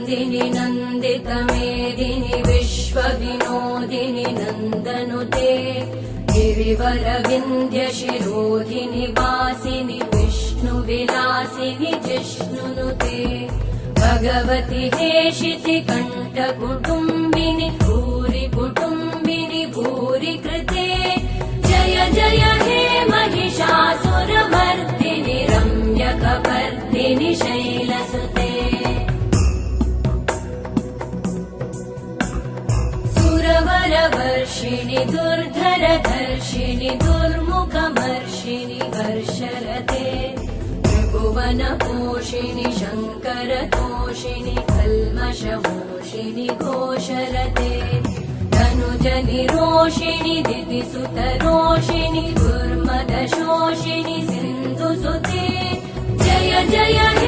नन्दिनि नन्दितमेदिनि विश्वविनोदिनि नन्दनुते गिरिवरविन्ध्यशिरोधिनि वासिनि विष्णुविलासिनि जिष्णुनुते भगवति हेशिति कण्ठकुटुम्बिनि भूरि कुटुम्बिनि भूरि कृते जय जय हे महिषासुरमर्दिनि रम्यकपर्दिनि शैलसुते सुरवरवर्षिणि दुर्धरधर्षिणि दुर्मुखमर्षिणि वर्षरते त्रिभुवनपोषिणि शङ्करतोषिणि कल्मषमोषिणि घोषरते धनुजनिरोषिणि दितिसुतरोषिणि दुर्मदशोषिणि सिन्धुसुते जय जय